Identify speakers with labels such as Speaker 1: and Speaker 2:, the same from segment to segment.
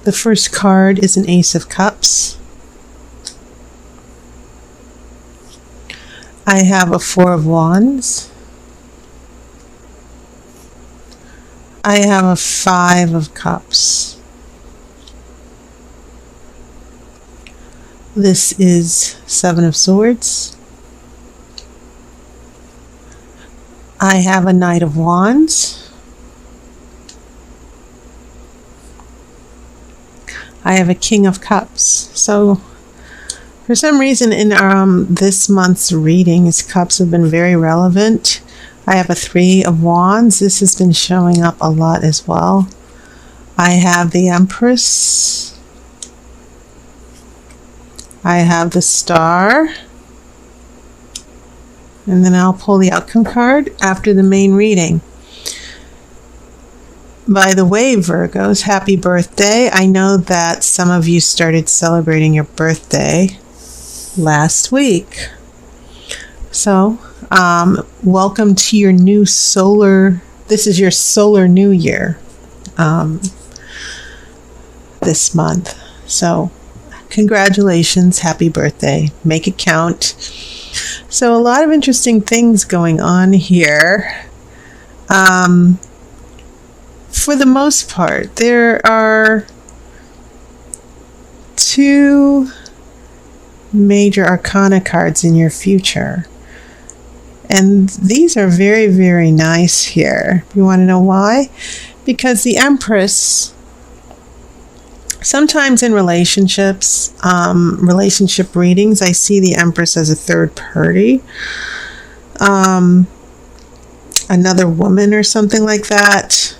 Speaker 1: The first card is an Ace of Cups. I have a Four of Wands. I have a Five of Cups. This is Seven of Swords. I have a Knight of Wands. I have a King of Cups. So for some reason in this month's readings, cups have been very relevant. I have a Three of Wands. This has been showing up a lot as well. I have the Empress. I have the Star. And then I'll pull the outcome card after the main reading. By the way, Virgos, happy birthday. I know that some of you started celebrating your birthday last week. So, welcome to your new this is your solar new year this month. So, congratulations, happy birthday. Make it count. So, a lot of interesting things going on here. For the most part, there are two major arcana cards in your future. And these are very, very nice here. You want to know why? Because the Empress, sometimes in relationships, relationship readings, I see the Empress as a third party. Another woman or something like that.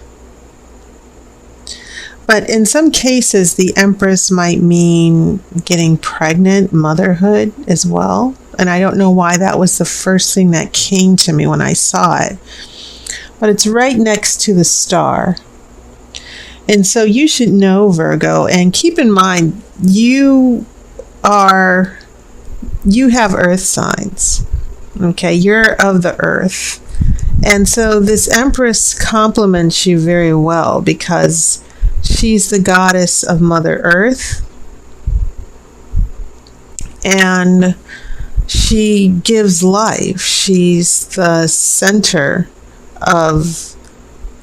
Speaker 1: But in some cases, the Empress might mean getting pregnant, motherhood as well. And I don't know why that was the first thing that came to me when I saw it. But it's right next to the Star. And so you should know, Virgo, and keep in mind, you have earth signs. Okay, you're of the earth. And so this Empress complements you very well because she's the goddess of Mother Earth, and she gives life. She's the center of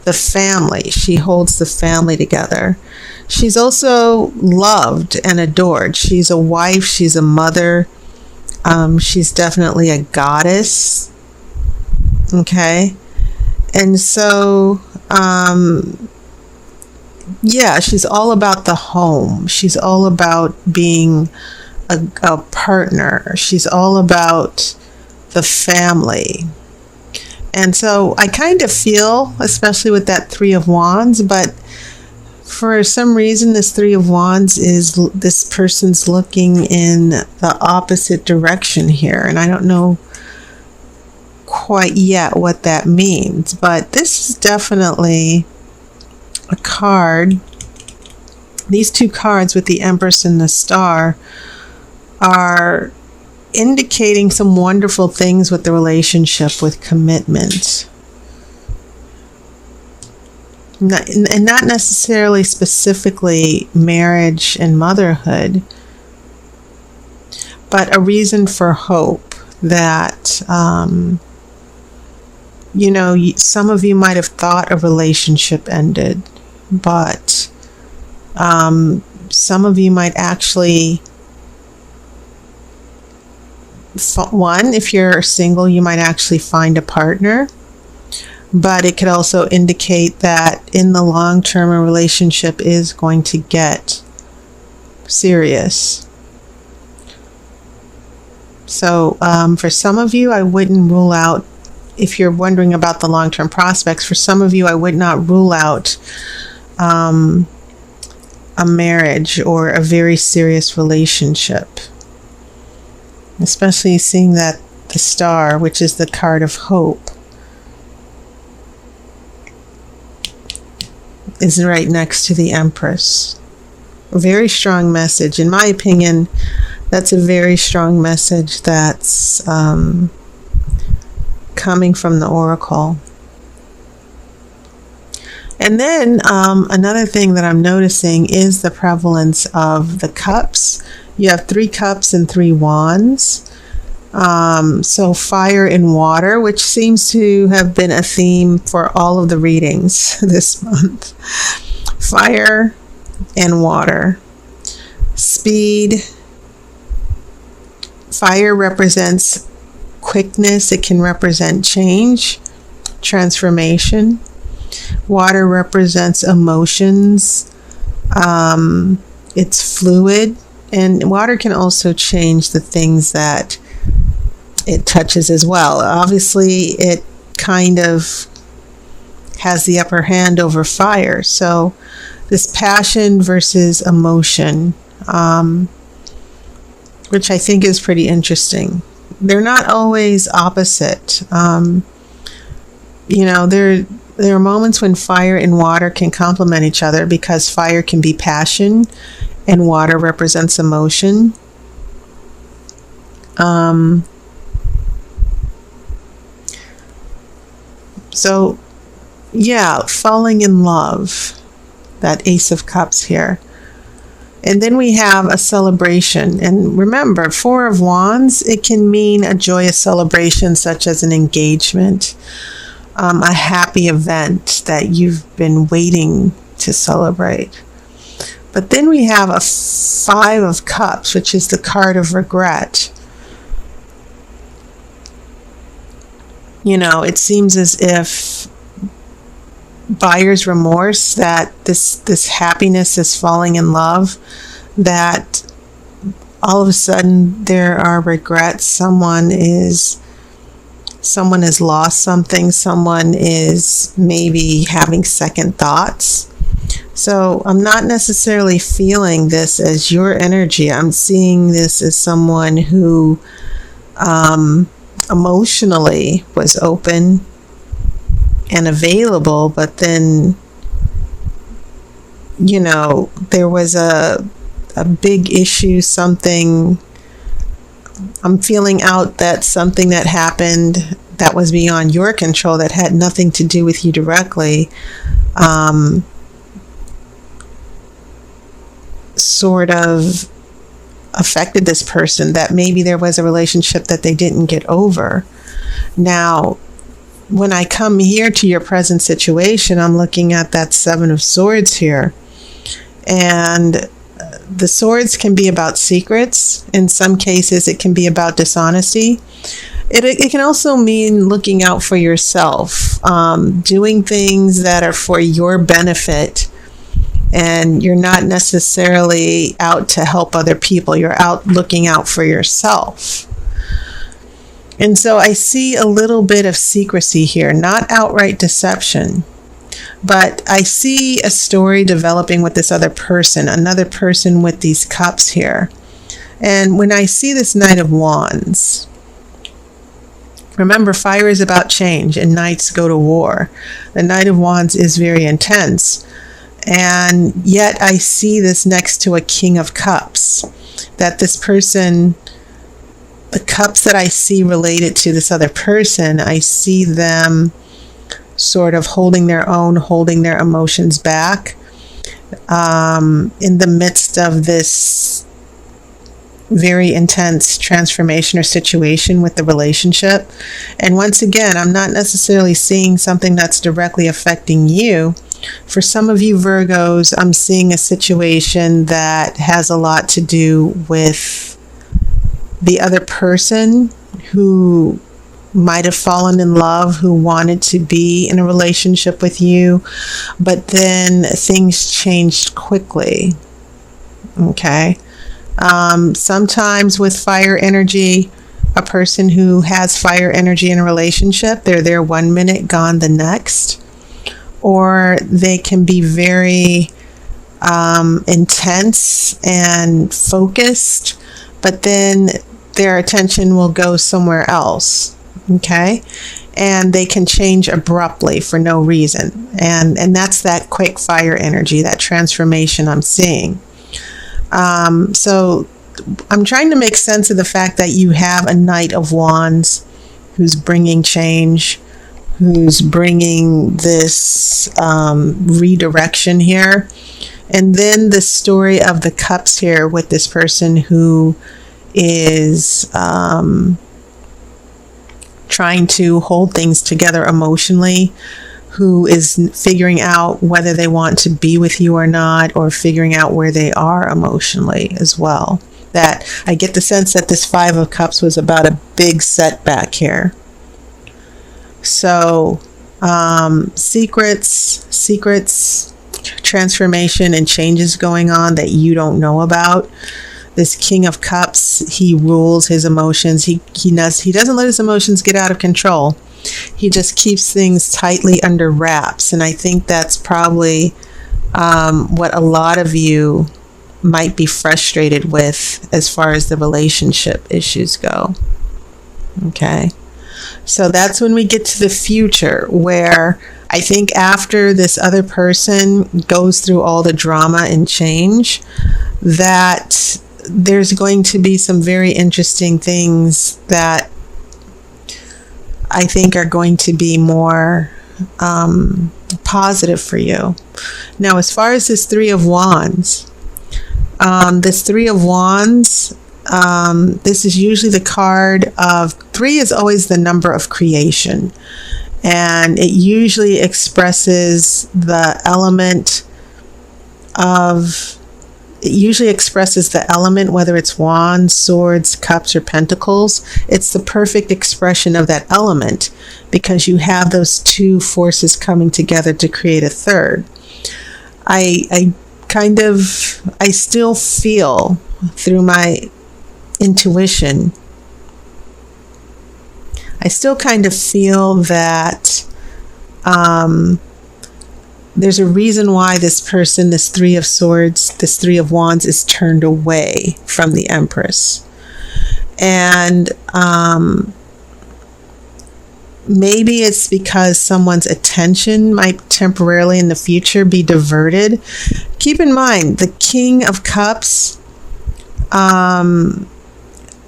Speaker 1: the family. She holds the family together. She's also loved and adored. She's a wife. She's a mother. She's definitely a goddess. Okay? And so, yeah, she's all about the home. She's all about being a partner. She's all about the family. And so I kind of feel, especially with that Three of Wands, but for some reason this Three of Wands is this person's looking in the opposite direction here. And I don't know quite yet what that means, but this is definitely a card. These two cards with the Empress and the Star are indicating some wonderful things with the relationship, with commitment. And not necessarily specifically marriage and motherhood, but a reason for hope that, some of you might have thought a relationship ended, but some of you might actually, if you're single, you might actually find a partner. But it could also indicate that in the long term, a relationship is going to get serious. So for some of you, I wouldn't rule out, if you're wondering about the long-term prospects, for some of you, I would not rule out a marriage or a very serious relationship. Especially seeing that the Star, which is the card of hope, is right next to the Empress. A very strong message. In my opinion, that's a very strong message that's coming from the Oracle. And then another thing that I'm noticing is the prevalence of the cups. You have 3 cups and 3 wands. So fire and water, which seems to have been a theme for all of the readings this month. Fire and water. Speed. Fire represents quickness. It can represent change, transformation. Water represents emotions. It's fluid. And water can also change the things that it touches as well. Obviously, it kind of has the upper hand over fire. So this passion versus emotion, which I think is pretty interesting. They're not always opposite. There are moments when fire and water can complement each other because fire can be passion and water represents emotion. So, yeah, falling in love, that Ace of Cups here. And then we have a celebration. And remember, 4 of Wands, it can mean a joyous celebration such as an engagement, a happy event that you've been waiting to celebrate. But then we have a 5 of Cups, which is the card of regret. It seems as if buyer's remorse, that this happiness is falling in love, that all of a sudden there are regrets. Someone has lost something. Someone is maybe having second thoughts. So I'm not necessarily feeling this as your energy. I'm seeing this as someone who emotionally was open and available, but then there was a big issue, something I'm feeling out, that something that happened that was beyond your control, that had nothing to do with you directly, sort of affected this person, that maybe there was a relationship that they didn't get over. Now, when I come here to your present situation, I'm looking at that 7 of Swords here. And the swords can be about secrets. In some cases, it can be about dishonesty. It can also mean looking out for yourself, doing things that are for your benefit. And you're not necessarily out to help other people. You're out looking out for yourself. And so I see a little bit of secrecy here, not outright deception, but I see a story developing with this other person, another person with these cups here. And when I see this Knight of Wands, remember, fire is about change and knights go to war. The Knight of Wands is very intense. And yet I see this next to a King of Cups, that this person, the cups that I see related to this other person, I see them sort of holding their own, holding their emotions back in the midst of this very intense transformation or situation with the relationship. And once again, I'm not necessarily seeing something that's directly affecting you. For some of you Virgos, I'm seeing a situation that has a lot to do with the other person who might have fallen in love, who wanted to be in a relationship with you, but then things changed quickly. Okay. Sometimes with fire energy, a person who has fire energy in a relationship, they're there 1 minute, gone the next. Or they can be very intense and focused, but then their attention will go somewhere else. Okay? And they can change abruptly for no reason. And that's that quick fire energy, that transformation I'm seeing. So I'm trying to make sense of the fact that you have a Knight of Wands who's bringing change, who's bringing this redirection here. And then the story of the cups here with this person who is trying to hold things together emotionally, who is figuring out whether they want to be with you or not, or figuring out where they are emotionally as well. That I get the sense that this Five of Cups was about a big setback here. So secrets, transformation, and changes going on that you don't know about. This King of Cups, he rules his emotions. He doesn't let his emotions get out of control. He just keeps things tightly under wraps. And I think that's probably what a lot of you might be frustrated with as far as the relationship issues go. Okay. So that's when we get to the future, where I think after this other person goes through all the drama and change, that there's going to be some very interesting things that I think are going to be more positive for you. Now, as far as this Three of Wands, this is usually the card of 3 is always the number of creation. And it usually expresses the element, whether it's wands, swords, cups, or pentacles. It's the perfect expression of that element, because you have those two forces coming together to create a third. I still feel through my intuition, I still kind of feel that there's a reason why this person, this Three of Swords, this Three of Wands, is turned away from the Empress. And maybe it's because someone's attention might temporarily in the future be diverted. Keep in mind, the King of Cups,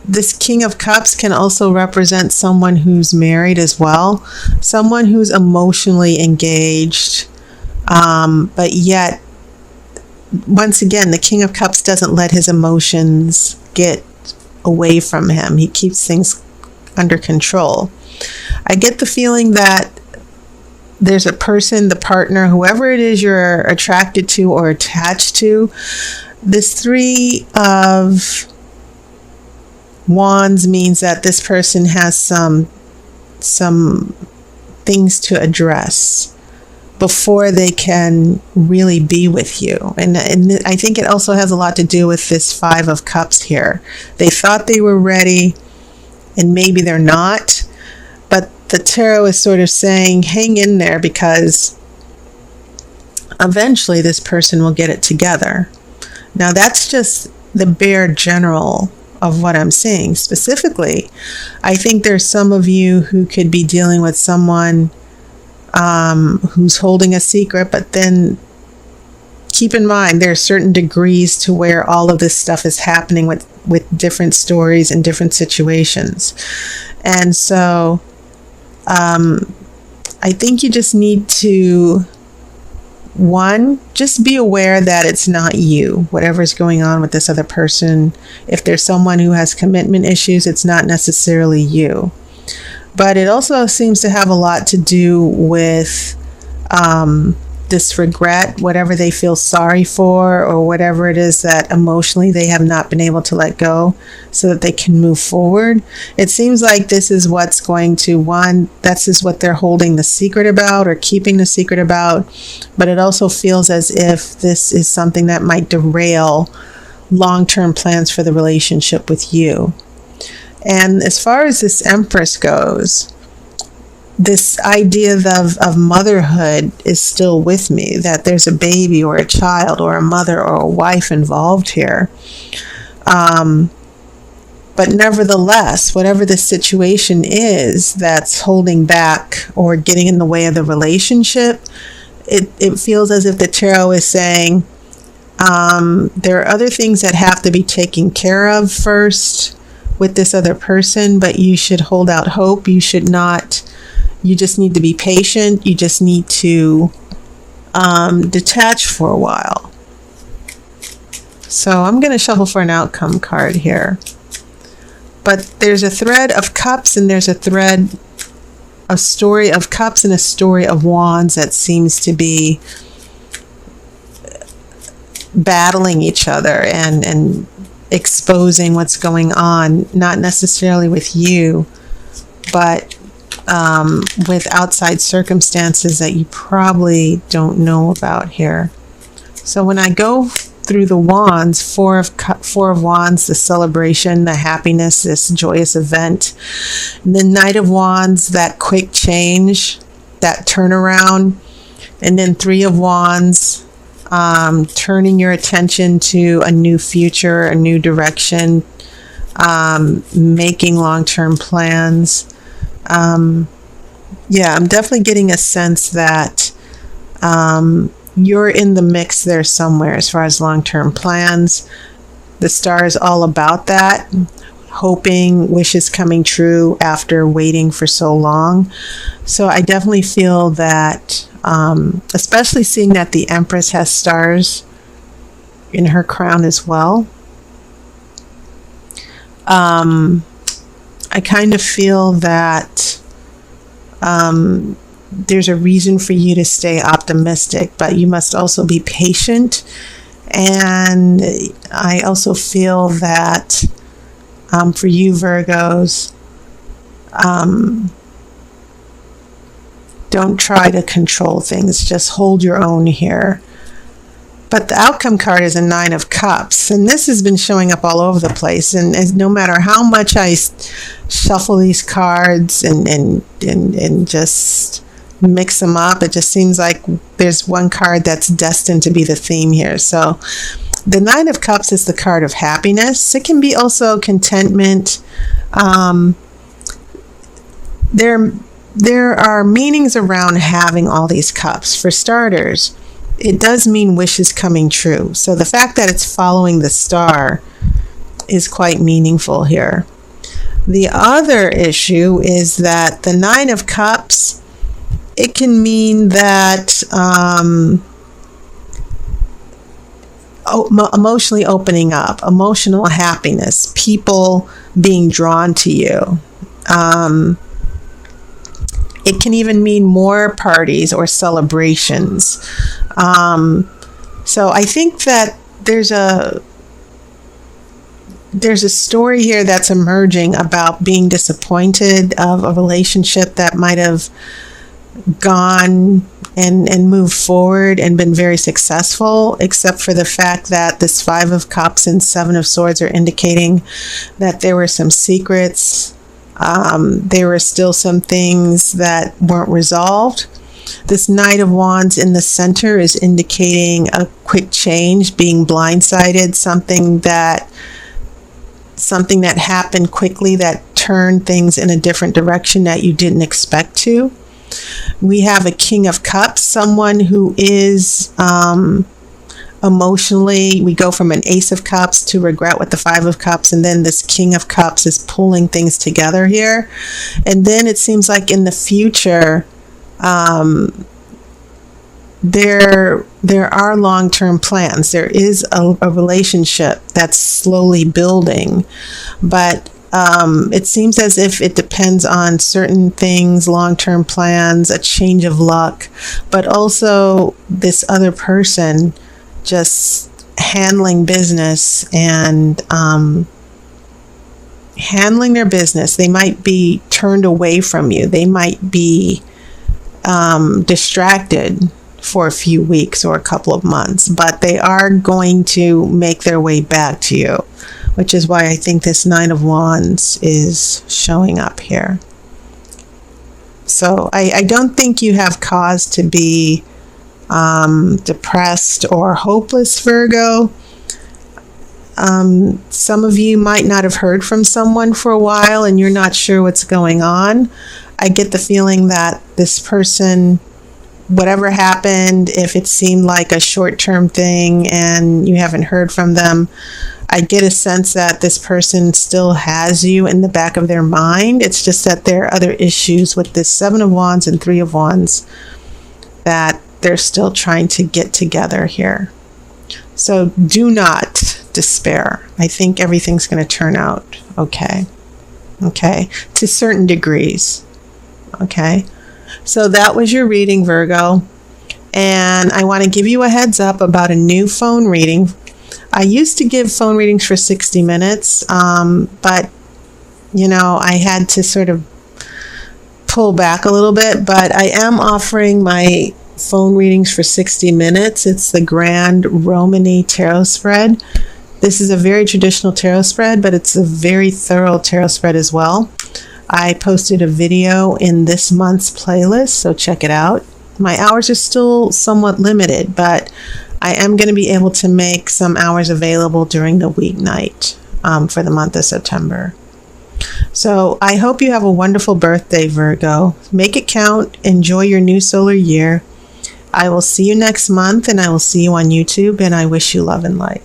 Speaker 1: this King of Cups can also represent someone who's married as well, someone who's emotionally engaged, but yet, once again, the King of Cups doesn't let his emotions get away from him. He keeps things under control. I get the feeling that there's a person, the partner, whoever it is you're attracted to or attached to, this Three of Wands means that this person has some things to address before they can really be with you. And I think it also has a lot to do with this Five of Cups here. They thought they were ready, and maybe they're not. But the tarot is sort of saying, hang in there, because eventually this person will get it together. Now, that's just the bare general of what I'm seeing. Specifically, I think there's some of you who could be dealing with someone who's holding a secret, but then keep in mind there are certain degrees to where all of this stuff is happening with different stories and different situations. And so I think you just need to, one, just be aware that it's not you, whatever's going on with this other person. If there's someone who has commitment issues, it's not necessarily you. But it also seems to have a lot to do with this regret, whatever they feel sorry for, or whatever it is that emotionally they have not been able to let go so that they can move forward. It seems like this is what's going to, one, this is what they're holding the secret about or keeping the secret about. But it also feels as if this is something that might derail long-term plans for the relationship with you. And as far as this Empress goes, this idea of motherhood is still with me, that there's a baby or a child or a mother or a wife involved here. But nevertheless, whatever the situation is that's holding back or getting in the way of the relationship, it feels as if the tarot is saying there are other things that have to be taken care of first with this other person, but you should hold out hope. You should not You just need to be patient. You just need to detach for a while. So I'm going to shuffle for an outcome card here. But there's a thread of cups, and there's a story of cups and a story of wands that seems to be battling each other and exposing what's going on, not necessarily with you, but with outside circumstances that you probably don't know about here. So when I go through the wands, four of wands, the celebration, the happiness, this joyous event. And the Knight of Wands, that quick change, that turnaround. And then Three of Wands, turning your attention to a new future, a new direction, making long-term plans. Yeah, I'm definitely getting a sense that you're in the mix there somewhere as far as long-term plans. The star is all about that, hoping, wishes coming true after waiting for so long. So I definitely feel that, especially seeing that the Empress has stars in her crown as well, I kind of feel that there's a reason for you to stay optimistic, but you must also be patient. And I also feel that for you Virgos, don't try to control things, just hold your own here. But the outcome card is a Nine of Cups, and this has been showing up all over the place. And no matter how much I shuffle these cards and just mix them up, it just seems like there's one card that's destined to be the theme here. So the Nine of Cups is the card of happiness. It can be also contentment. There are meanings around having all these cups. For starters, it does mean wishes coming true. So the fact that it's following the star is quite meaningful here. The other issue is that the Nine of Cups, it can mean that emotionally opening up, emotional happiness, people being drawn to you. It can even mean more parties or celebrations. So I think that there's a story here that's emerging about being disappointed of a relationship that might have gone and moved forward and been very successful, except for the fact that this Five of Cups and Seven of Swords are indicating that there were some secrets. There were still some things that weren't resolved. This Knight of Wands in the center is indicating a quick change, being blindsided, something that happened quickly that turned things in a different direction that you didn't expect to. We have a King of Cups, someone who is emotionally, we go from an Ace of Cups to regret with the Five of Cups, and then this King of Cups is pulling things together here. And then it seems like in the future, there are long-term plans. There is a relationship that's slowly building, but it seems as if it depends on certain things, long-term plans, a change of luck, but also this other person just handling business and handling their business. They might be turned away from you. They might be distracted for a few weeks or a couple of months, but they are going to make their way back to you, which is why I think this Nine of Wands is showing up here. So I don't think you have cause to be depressed or hopeless, Virgo. Some of you might not have heard from someone for a while and you're not sure what's going on. I get the feeling that this person whatever happened, if it seemed like a short-term thing and you haven't heard from them, I get a sense that this person still has you in the back of their mind. It's just that there are other issues with this Seven of Wands and Three of Wands that they're still trying to get together here. So do not despair. I think everything's going to turn out okay. Okay, to certain degrees. Okay, so that was your reading, Virgo. And I want to give you a heads up about a new phone reading. I used to give phone readings for 60 minutes, but, you know, I had to sort of pull back a little bit. But I am offering my phone readings for 60 minutes. It's the Grand Romany Tarot Spread. This is a very traditional tarot spread, but it's a very thorough tarot spread as well. I posted a video in this month's playlist, so check it out. My hours are still somewhat limited, but I am going to be able to make some hours available during the weeknight for the month of September. So I hope you have a wonderful birthday, Virgo. Make it count. Enjoy your new solar year. I will see you next month, and I will see you on YouTube, and I wish you love and light.